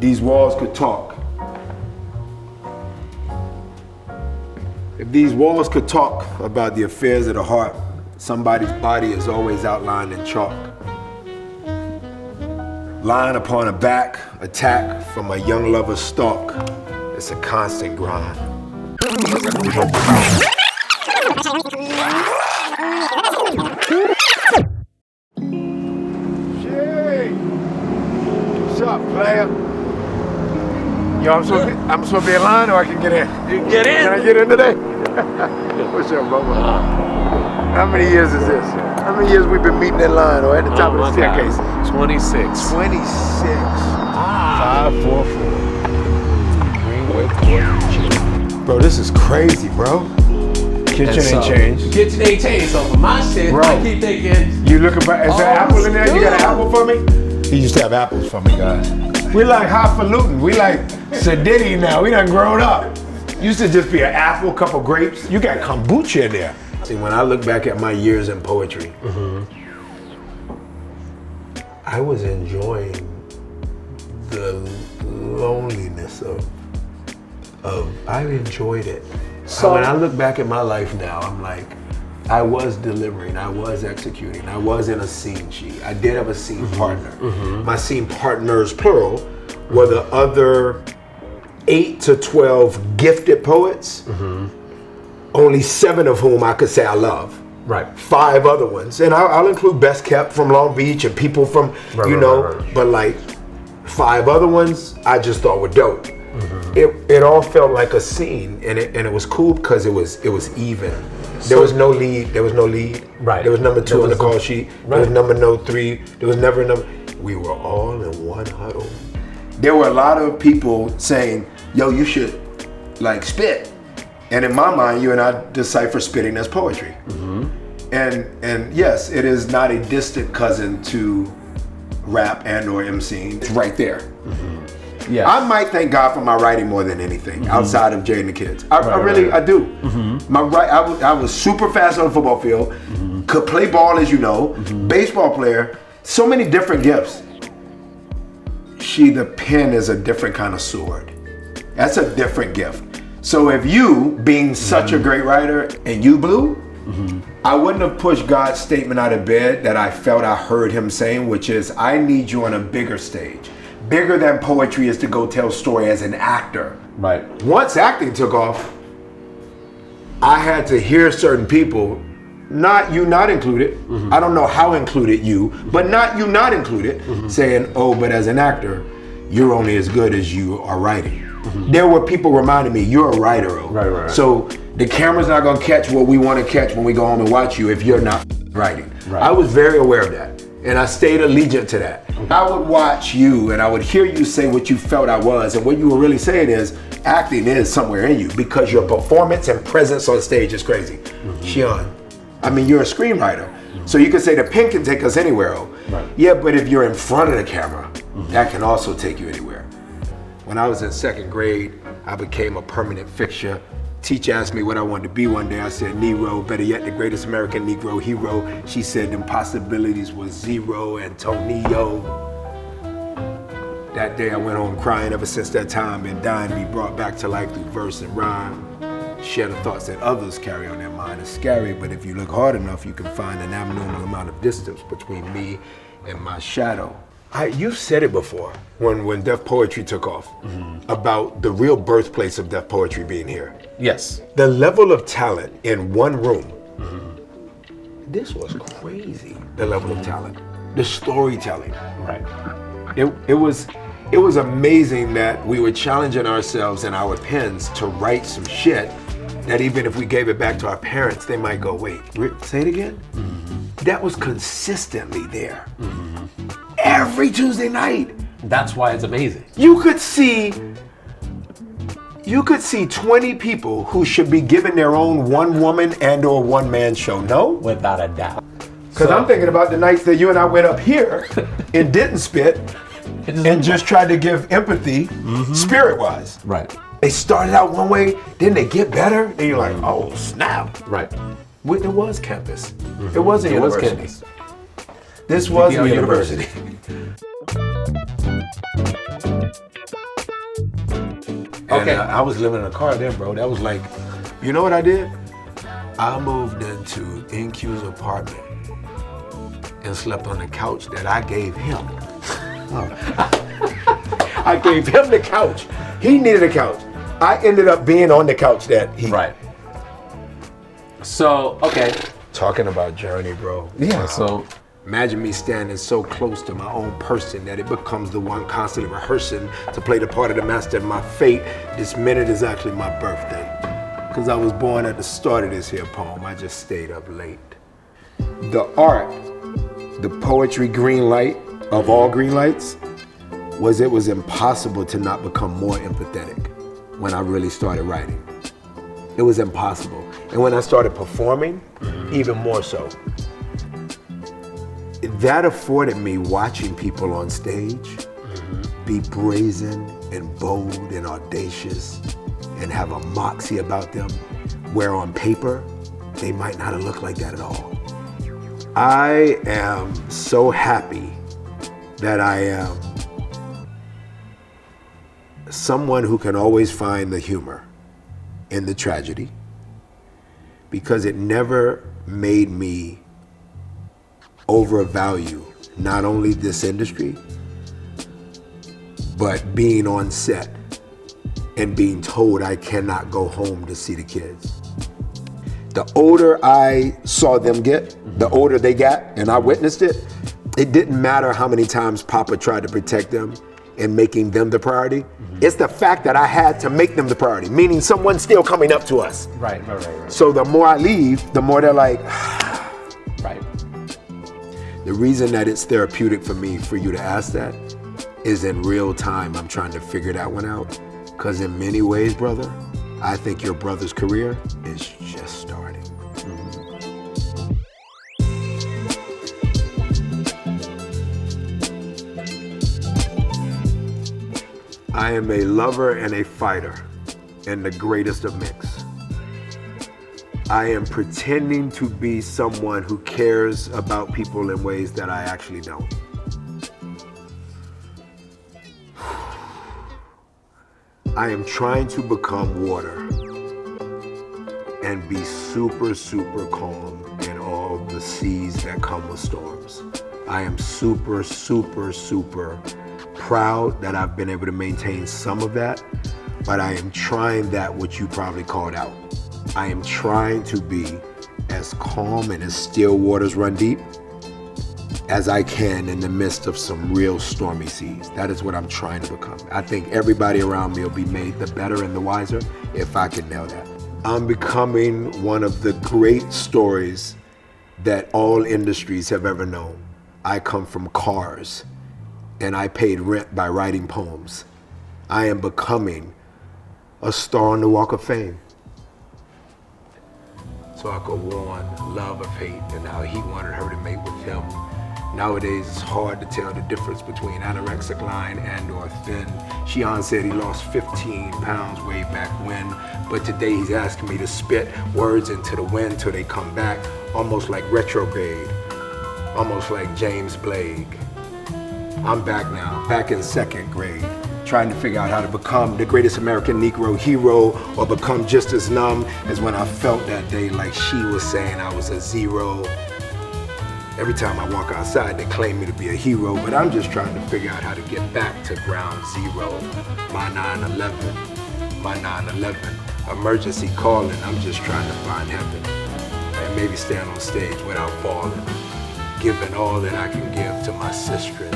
these walls could talk, if these walls could talk about the affairs of the heart, somebody's body is always outlined in chalk. Lying upon a back, attack from a young lover's stalk. It's a constant grind. Jay! What's up, player? Yo, I'm supposed to be in line or I can get in? You can get in. Can I get in today? What's up, brother? How many years is this? How many years we've been meeting in line or at the top of the staircase? 26. 26. 544. Greenway Court. Bro, this is crazy, bro. Kitchen ain't changed. Kitchen ain't changed, so for my shit, bro, I keep thinking. You looking for, is there an apple in there? You got an apple for me? He used to have apples for me, guys. We like highfalutin. We like sedity now. We done grown up. Used to just be an apple, couple grapes. You got kombucha in there. See, when I look back at my years in poetry, I was enjoying the loneliness of I enjoyed it. So when I look back at my life now, I'm like, I was delivering, I was executing, I was in a scene sheet. I did have a scene partner. My scene partners, plural, were the other 8 to 12 gifted poets, only 7 of whom I could say I love. Right. 5 other ones, and I'll include Best Kept from Long Beach and people from, but like 5 other ones I just thought were dope. It all felt like a scene, and it was cool because it was even. There was no lead. Right. There was number 2 on the call sheet. There was number 3. There was never a number. We were all in one huddle. There were a lot of people saying, "Yo, you should like spit." And in my mind, you and I decipher spitting as poetry. And yes, it is not a distant cousin to rap and or MCing. It's right there. Yeah. I might thank God for my writing more than anything outside of Jay and the Kids. I do. I was super fast on the football field, could play ball as you know, baseball player, so many different gifts. The pen is a different kind of sword. That's a different gift. So if you, being such a great writer, and you blew, I wouldn't have pushed God's statement out of bed that I felt I heard him saying, which is, I need you on a bigger stage. Bigger than poetry is to go tell story as an actor. Right. Once acting took off, I had to hear certain people, not included, I don't know how included you, but not included, saying, oh, but as an actor, you're only as good as you are writing. There were people reminding me, you're a writer, oh. Right. So the camera's not gonna catch what we wanna catch when we go home and watch you if you're not writing. Right. I was very aware of that, and I stayed allegiant to that. I would watch you and I would hear you say what you felt I was, and what you were really saying is, acting is somewhere in you because your performance and presence on stage is crazy. Shihan, I mean, you're a screenwriter, so you could say the pen can take us anywhere, oh. Yeah, but if you're in front of the camera, that can also take you anywhere. When I was in 2nd grade, I became a permanent fixture. Teacher asked me what I wanted to be one day. I said Nero, better yet the greatest American Negro hero. She said impossibilities was zero, Antonio. That day I went home crying. Ever since that time, been dying to be brought back to life through verse and rhyme. Share the thoughts that others carry on their mind. It's scary, but if you look hard enough, you can find an abnormal amount of distance between me and my shadow. You've said it before when Def Poetry took off about the real birthplace of Def Poetry being here. Yes. The level of talent in one room. This was crazy. The level of talent, the storytelling. Right. It was amazing that we were challenging ourselves and our pens to write some shit that even if we gave it back to our parents, they might go, wait, say it again? That was consistently there. Every Tuesday night. That's why it's amazing. You could see 20 people who should be given their own one woman and or one man show, no? Without a doubt. Because I'm thinking about the nights that you and I went up here and didn't spit and just tried to give empathy spirit-wise. Right. They started out one way, then they get better, then you're like, oh, snap. Right. It was campus. It was a university. Campus. This was a university. And I was living in a car then, bro. That was like, you know what I did? I moved into NQ's apartment and slept on the couch that I gave him. I gave him the couch. He needed a couch. I ended up being on the couch that he... Right. So, okay. Talking about journey, bro. Yeah, so... Imagine me standing so close to my own person that it becomes the one constantly rehearsing to play the part of the master of my fate. This minute is actually my birthday. Because I was born at the start of this here poem. I just stayed up late. The art, the poetry green light of all green lights, was it was impossible to not become more empathetic when I really started writing. It was impossible. And when I started performing, even more so. That afforded me watching people on stage be brazen and bold and audacious and have a moxie about them, where on paper, they might not have looked like that at all. I am so happy that I am someone who can always find the humor in the tragedy, because it never made me overvalue not only this industry, but being on set and being told I cannot go home to see the kids. The older I saw them get, the older they got, and I witnessed it, it didn't matter how many times Papa tried to protect them and making them the priority. It's the fact that I had to make them the priority, meaning someone's still coming up to us. Right. So the more I leave, the more they're like, right. The reason that it's therapeutic for me, for you to ask that, is in real time I'm trying to figure that one out. Because in many ways, brother, I think your brother's career is just starting. I am a lover and a fighter, and the greatest of mix. I am pretending to be someone who cares about people in ways that I actually don't. I am trying to become water and be super, super calm in all the seas that come with storms. I am super, super, super proud that I've been able to maintain some of that, but I am trying that which you probably called out. I am trying to be as calm and as still waters run deep as I can in the midst of some real stormy seas. That is what I'm trying to become. I think everybody around me will be made the better and the wiser if I can nail that. I'm becoming one of the great stories that all industries have ever known. I come from cars, and I paid rent by writing poems. I am becoming a star on the Walk of Fame. So I could warn love of hate and how he wanted her to mate with him. Nowadays, it's hard to tell the difference between anorexic line and or thin. Shihan said he lost 15 pounds way back when, but today he's asking me to spit words into the wind till they come back, almost like retrograde, almost like James Blake. I'm back now, back in second grade, trying to figure out how to become the greatest American Negro hero or become just as numb as when I felt that day, like she was saying I was a zero. Every time I walk outside, they claim me to be a hero, but I'm just trying to figure out how to get back to ground zero. My 9/11, my 9/11. Emergency calling, I'm just trying to find heaven. And maybe stand on stage without falling, giving all that I can give to my sister.